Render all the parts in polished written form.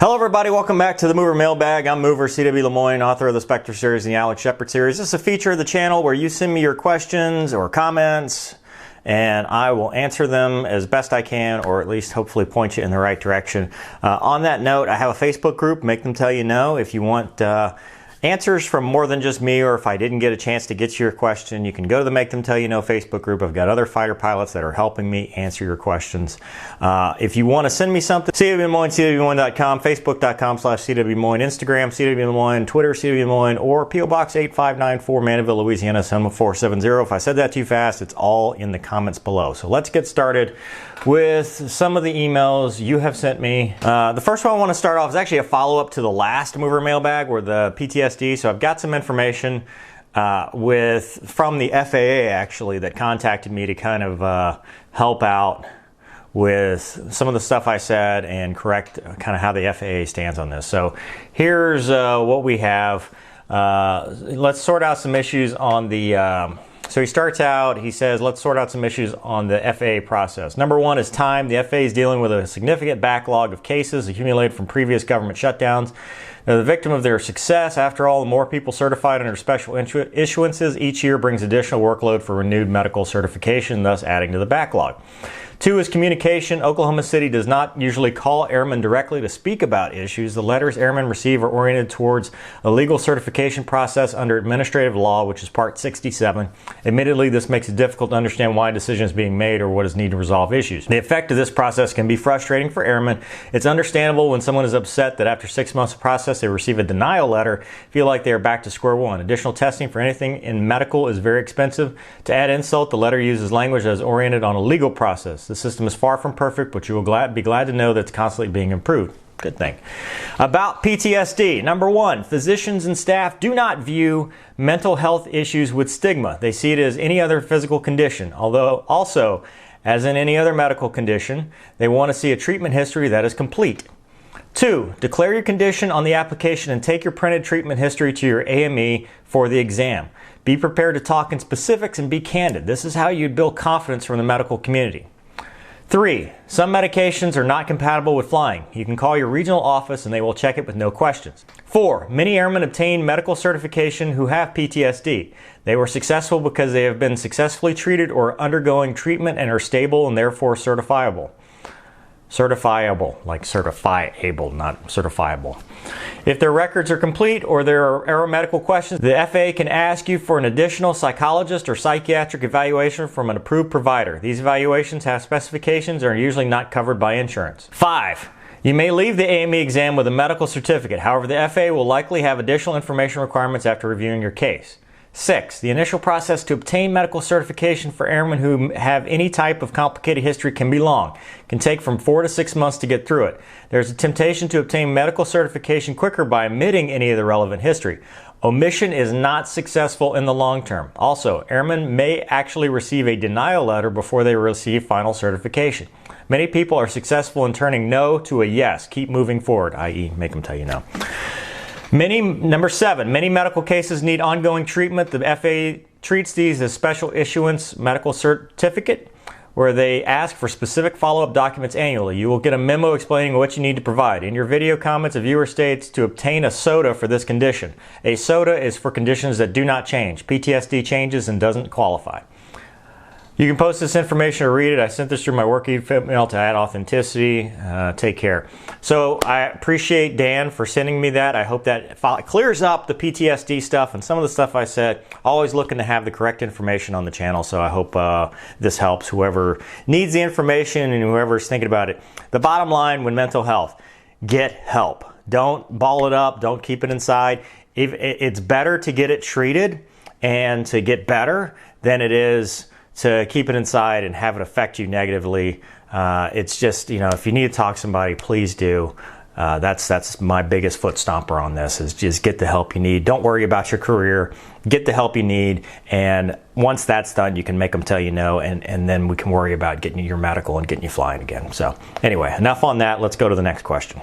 Hello everybody, welcome back to the Mover Mailbag. I'm Mover C.W. Lemoyne, author of the Spectre series and the Alex Shepard series. This is a feature of the channel where you send me your questions or comments and I will answer them as best I can, or at least hopefully point you in the right direction. On that note, I have a Facebook group, Make Them Tell You No. If you want answers from more than just me, or if I didn't get a chance to get to your question, you can go to the Make Them Tell You No Facebook group. I've got other fighter pilots that are helping me answer your questions. If you want to send me something, CWLemoyne, CWLemoyne.com, Facebook.com/CWLemoyne, Instagram, CWLemoyne, Twitter, CWLemoyne, or P.O. Box 8594, Mandeville, Louisiana, 71470. If I said that too fast, it's all in the comments below. So let's get started with some of the emails you have sent me. The first one I want to start off is actually a follow-up to the last Mover Mailbag, where the PTSD. So I've got some information from the FAA actually that contacted me to kind of help out with some of the stuff I said and correct kind of how the FAA stands on this. So here's what we have. Let's sort out some issues on the so he starts out, he says, let's sort out some issues on the FAA process. Number one is time. The FAA is dealing with a significant backlog of cases accumulated from previous government shutdowns. They're the victim of their success. After all, the more people certified under special issuances each year brings additional workload for renewed medical certification, thus adding to the backlog. Two is communication. Oklahoma City does not usually call airmen directly to speak about issues. The letters airmen receive are oriented towards a legal certification process under administrative law, which is Part 67. Admittedly, this makes it difficult to understand why a decision is being made or what is needed to resolve issues. The effect of this process can be frustrating for airmen. It's understandable when someone is upset that after 6 months of process they receive a denial letter, feel like they are back to square one. Additional testing for anything in medical is very expensive. To add insult, the letter uses language that is oriented on a legal process. The system is far from perfect, but you will be glad to know that it's constantly being improved. Good thing. About PTSD. Number one, physicians and staff do not view mental health issues with stigma. They see it as any other physical condition, although also, as in any other medical condition, they want to see a treatment history that is complete. Two, declare your condition on the application and take your printed treatment history to your AME for the exam. Be prepared to talk in specifics and be candid. This is how you build confidence from the medical community. Three, some medications are not compatible with flying. You can call your regional office and they will check it with no questions. Four, many airmen obtain medical certification who have PTSD. They were successful because they have been successfully treated or undergoing treatment and are stable and therefore certifiable. Certifiable, like certifiable, not certifiable. If their records are complete or there are aeromedical questions, the FAA can ask you for an additional psychologist or psychiatric evaluation from an approved provider. These evaluations have specifications and are usually not covered by insurance. Five, you may leave the AME exam with a medical certificate. However, the FAA will likely have additional information requirements after reviewing your case. Six, the initial process to obtain medical certification for airmen who have any type of complicated history can be long. It can take from 4 to 6 months to get through it. There's a temptation to obtain medical certification quicker by omitting any of the relevant history. Omission is not successful in the long term. Also, airmen may actually receive a denial letter before they receive final certification. Many people are successful in turning no to a yes. Keep moving forward, i.e. make them tell you no. Number seven, many medical cases need ongoing treatment. The FAA treats these as special issuance medical certificate, where they ask for specific follow-up documents annually. You will get a memo explaining what you need to provide. In your video comments, a viewer states to obtain a SOTA for this condition. A SOTA is for conditions that do not change. PTSD changes and doesn't qualify. You can post this information or read it. I sent this through my work email to add authenticity. Take care. So I appreciate Dan for sending me that. I hope that clears up the PTSD stuff and some of the stuff I said. Always looking to have the correct information on the channel, so I hope this helps whoever needs the information and whoever's thinking about it. The bottom line with mental health, get help. Don't ball it up. Don't keep it inside. It's better to get it treated and to get better than it is to keep it inside and have it affect you negatively. It's just, if you need to talk to somebody, please do. That's my biggest foot stomper on this, is just get the help you need. Don't worry about your career. Get the help you need, and once that's done, you can make them tell you no, and then we can worry about getting you your medical and getting you flying again. So anyway, enough on that. Let's go to the next question.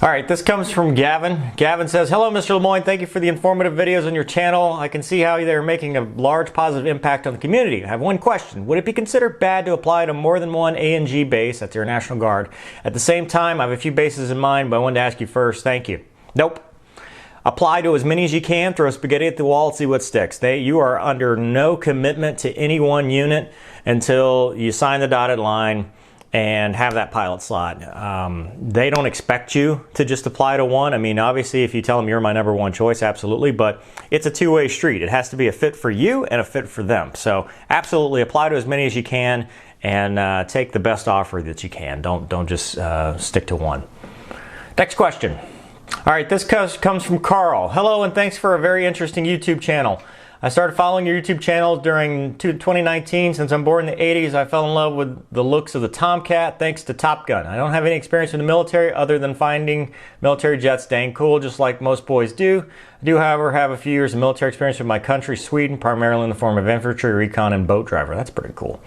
All right, this comes from Gavin. Gavin says, hello, Mr. Lemoyne. Thank you for the informative videos on your channel. I can see how they're making a large positive impact on the community. I have one question. Would it be considered bad to apply to more than one A&G base, that's Air National Guard? At the same time, I have a few bases in mind, but I wanted to ask you first. Thank you. Nope. Apply to as many as you can. Throw spaghetti at the wall and see what sticks. You are under no commitment to any one unit until you sign the dotted line and have that pilot slot. They don't expect you to just apply to one. I mean, obviously, if you tell them you're my number one choice, absolutely, but it's a two-way street. It has to be a fit for you and a fit for them. So absolutely apply to as many as you can and take the best offer that you can. Don't just stick to one. Next question. All right, this comes from Carl. Hello, and thanks for a very interesting YouTube channel. I started following your YouTube channel during 2019. Since I'm born in the 80s, I fell in love with the looks of the Tomcat thanks to Top Gun. I don't have any experience in the military other than finding military jets dang cool, just like most boys do. I do, however, have a few years of military experience with my country, Sweden, primarily in the form of infantry, recon, and boat driver. That's pretty cool.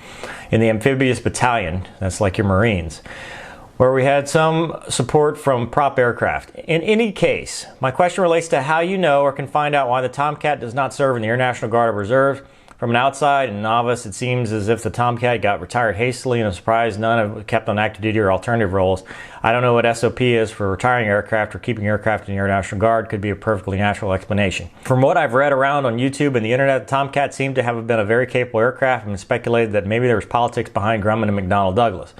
In the amphibious battalion, that's like your Marines, where we had some support from prop aircraft. In any case, my question relates to how you know or can find out why the Tomcat does not serve in the Air National Guard or Reserve. From an outside and novice, it seems as if the Tomcat got retired hastily and a surprise none of it kept on active duty or alternative roles. I don't know what SOP is for retiring aircraft or keeping aircraft in the Air National Guard. Could be a perfectly natural explanation. From what I've read around on YouTube and the internet, the Tomcat seemed to have been a very capable aircraft and speculated that maybe there was politics behind Grumman and McDonnell Douglas.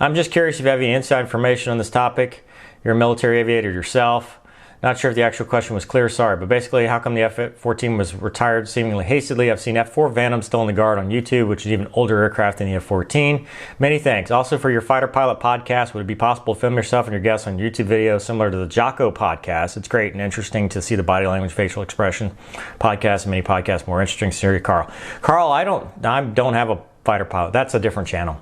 I'm just curious if you have any inside information on this topic. You're a military aviator yourself. Not sure if the actual question was clear, sorry, but basically how come the F-14 was retired seemingly hastily? I've seen F-4 Phantom still in the Guard on YouTube, which is even older aircraft than the F-14. Many thanks. Also for your Fighter Pilot podcast, would it be possible to film yourself and your guests on YouTube videos similar to the Jocko podcast? It's great and interesting to see the body language, facial expression podcast, and many podcasts more interesting. Seriously, Carl. Carl, I don't have a Fighter Pilot. That's a different channel.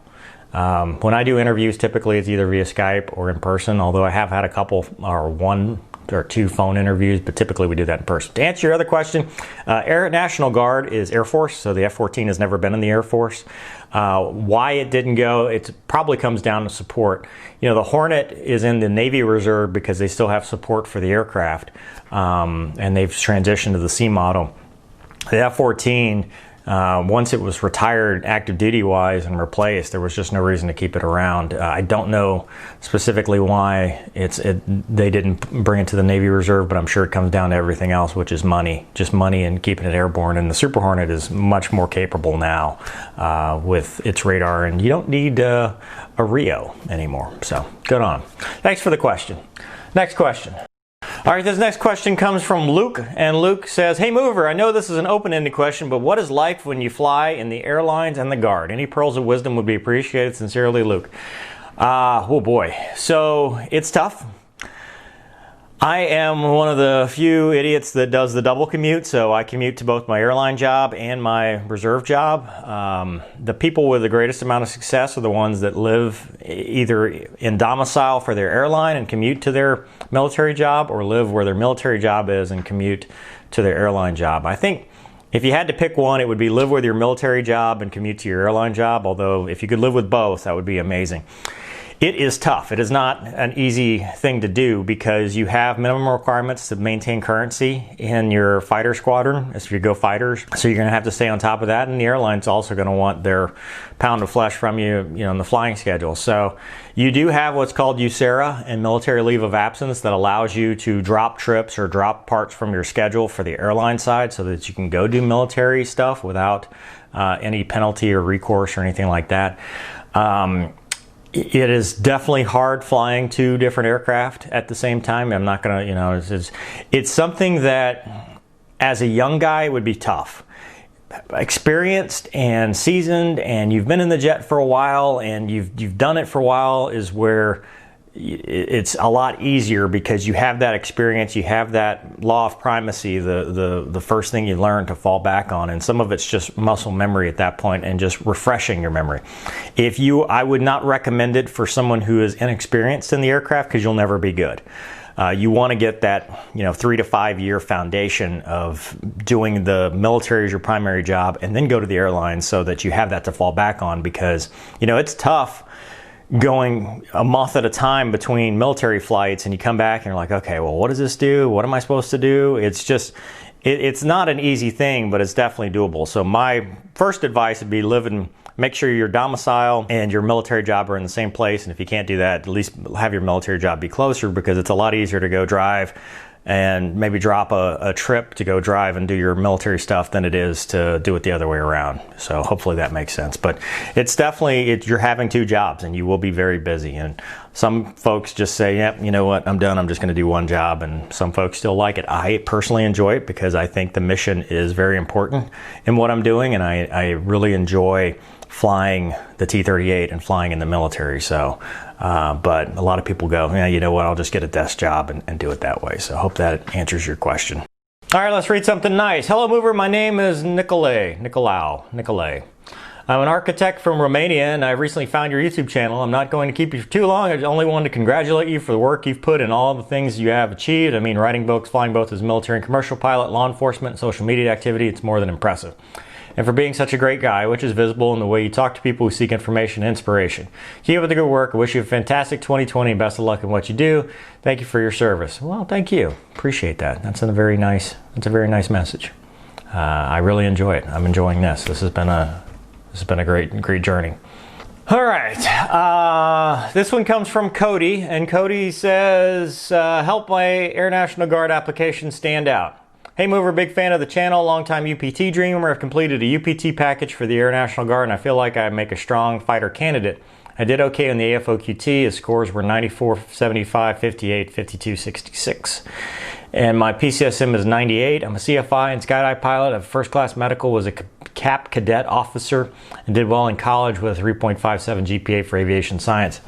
When I do interviews, typically it's either via Skype or in person, although I have had a couple or one or two phone interviews, but typically we do that in person. To answer your other question, Air National Guard is Air Force, so the F-14 has never been in the Air Force. Why it didn't go, it probably comes down to support. You know, the Hornet is in the Navy Reserve because they still have support for the aircraft, and they've transitioned to the C model. The F-14, once it was retired active duty wise and replaced, there was just no reason to keep it around. I don't know specifically why they didn't bring it to the Navy Reserve, but I'm sure it comes down to everything else, which is money, just money and keeping it airborne. And the Super Hornet is much more capable now with its radar, and you don't need a Rio anymore. So good on. Thanks for the question. Next question. All right, this next question comes from Luke, and Luke says, hey Mover, I know this is an open-ended question, but what is life when you fly in the airlines and the Guard? Any pearls of wisdom would be appreciated. Sincerely, Luke. Oh boy, so it's tough. I am one of the few idiots that does the double commute, so I commute to both my airline job and my reserve job. The people with the greatest amount of success are the ones that live either in domicile for their airline and commute to their military job, or live where their military job is and commute to their airline job. I think if you had to pick one, it would be live with your military job and commute to your airline job, although if you could live with both, that would be amazing. It is tough. It is not an easy thing to do because you have minimum requirements to maintain currency in your fighter squadron as you go fighters. So you're going to have to stay on top of that, and the airline's also going to want their pound of flesh from you, in the flying schedule. So you do have what's called USERA and military leave of absence that allows you to drop trips or drop parts from your schedule for the airline side so that you can go do military stuff without any penalty or recourse or anything like that. It is definitely hard flying two different aircraft at the same time. I'm not going to, it's something that as a young guy would be tough. Experienced and seasoned, and you've been in the jet for a while and you've done it for a while, is where it's a lot easier because you have that experience, you have that law of primacy, the first thing you learn to fall back on, and some of it's just muscle memory at that point and just refreshing your memory. I would not recommend it for someone who is inexperienced in the aircraft because you'll never be good. You want to get that 3 to 5 year foundation of doing the military as your primary job and then go to the airlines so that you have that to fall back on, because it's tough going a month at a time between military flights, and you come back and you're like, okay, well, what does this do? What am I supposed to do? It's just, it's not an easy thing, but it's definitely doable. So my first advice would be make sure your domicile and your military job are in the same place. And if you can't do that, at least have your military job be closer, because it's a lot easier to go drive and maybe drop a trip to go drive and do your military stuff than it is to do it the other way around. So hopefully that makes sense. But it's definitely, you're having two jobs and you will be very busy. And some folks just say, yep, you know what, I'm done, I'm just gonna do one job. And some folks still like it. I personally enjoy it because I think the mission is very important in what I'm doing, and I really enjoy flying the T-38 and flying in the military. So, but a lot of people go, yeah, you know what, I'll just get a desk job and do it that way. So I hope that answers your question. All right, let's read something nice. Hello, mover. My name is Nicolay. I'm an architect from Romania, and I recently found your YouTube channel. I'm not going to keep you for too long. I only wanted to congratulate you for the work you've put in, all the things you have achieved. I mean, writing books, flying both as military and commercial pilot, law enforcement, social media activity, it's more than impressive. And for being such a great guy, which is visible in the way you talk to people who seek information and inspiration. Keep up the good work. I wish you a fantastic 2020 and best of luck in what you do. Thank you for your service. Well, thank you. Appreciate that. That's a very nice message. I really enjoy it. I'm enjoying this. This has been a great journey. All right, this one comes from Cody, and Cody says, help my Air National Guard application stand out. Hey mover, big fan of the channel, longtime UPT dreamer. I've completed a UPT package for the Air National Guard, and I feel like I make a strong fighter candidate. I did okay on the AFOQT. His scores were 94, 75, 58, 52, 66. And my PCSM is 98. I'm a CFI and skydive pilot. I have first class medical, was a CAP cadet officer, and did well in college with a 3.57 GPA for aviation science.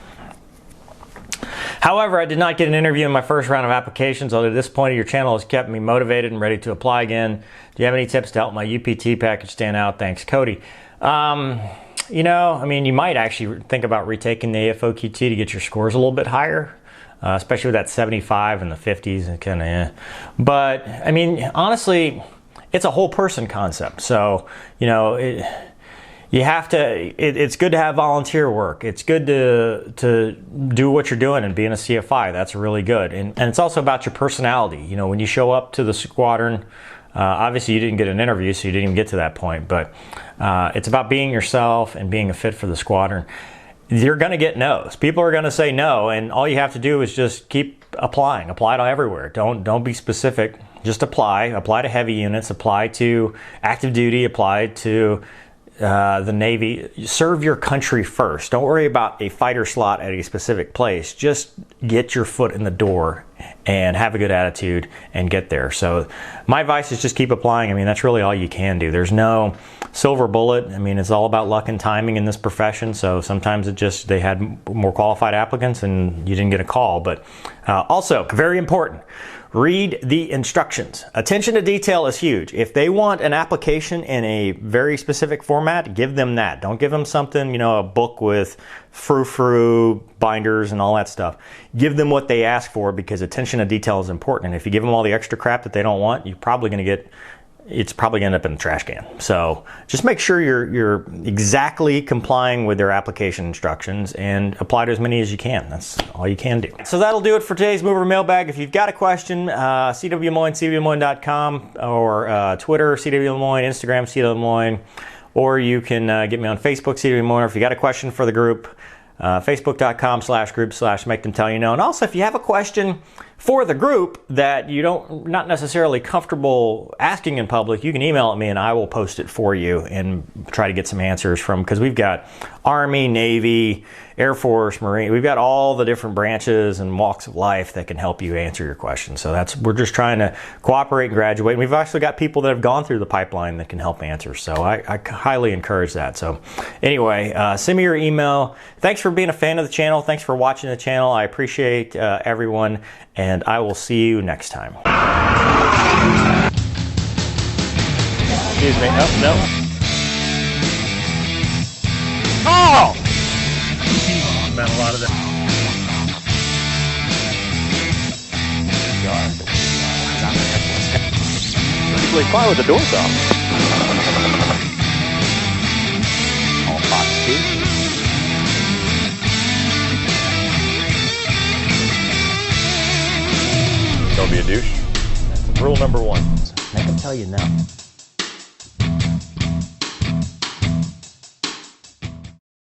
However, I did not get an interview in my first round of applications, although this point your channel has kept me motivated and ready to apply again. Do you have any tips to help my UPT package stand out? Thanks, Cody. You know, I mean, you might actually think about retaking the AFOQT to get your scores a little bit higher, especially with that 75 and the 50s and kind of, But, I mean, honestly, it's a whole person concept. So, you know, you have to, it's good to have volunteer work. It's good to do what you're doing and being a CFI. That's really good. And it's also about your personality. You know, when you show up to the squadron, obviously you didn't get an interview, so you didn't even get to that point, but it's about being yourself and being a fit for the squadron. You're gonna get no's. People are gonna say no, and all you have to do is just keep applying. Apply to everywhere. Don't be specific. Just apply. Apply to heavy units, apply to active duty, apply to the Navy. Serve your country first. Don't worry about a fighter slot at a specific place. Just get your foot in the door and have a good attitude and get there. So my advice is just keep applying. I mean, that's really all you can do. There's no silver bullet. I mean, it's all about luck and timing in this profession. So sometimes they had more qualified applicants and you didn't get a call. But also, very important, read the instructions. Attention to detail is huge. If they want an application in a very specific format, give them that. Don't give them something, you know, a book with frou-frou binders and all that stuff. Give them what they ask for, because attention to detail is important. And if you give them all the extra crap that they don't want, it's probably going to end up in the trash can. So just make sure you're exactly complying with their application instructions and apply to as many as you can. That's all you can do. So that'll do it for today's Mover Mailbag. If you've got a question, CW Lemoyne, CWLemoyne.com, or Twitter, CW Lemoyne, Instagram, CW Lemoyne, or you can get me on Facebook, CW Lemoyne. If you got a question for the group, Facebook.com/group/make them tell you no. And also, if you have a question for the group that not necessarily comfortable asking in public, you can email it me and I will post it for you and try to get some answers from, because we've got Army, Navy, Air Force, Marine. We've got all the different branches and walks of life that can help you answer your questions. So we're just trying to cooperate and graduate. And we've actually got people that have gone through the pipeline that can help answer. So I highly encourage that. So anyway, send me your email. Thanks for being a fan of the channel. Thanks for watching the channel. I appreciate everyone, and I will see you next time. Excuse me. Oh, no. Oh! Meant a lot of that. Usually fly with the doors off. All box too. be a douche. That's rule number one. Make them tell you no.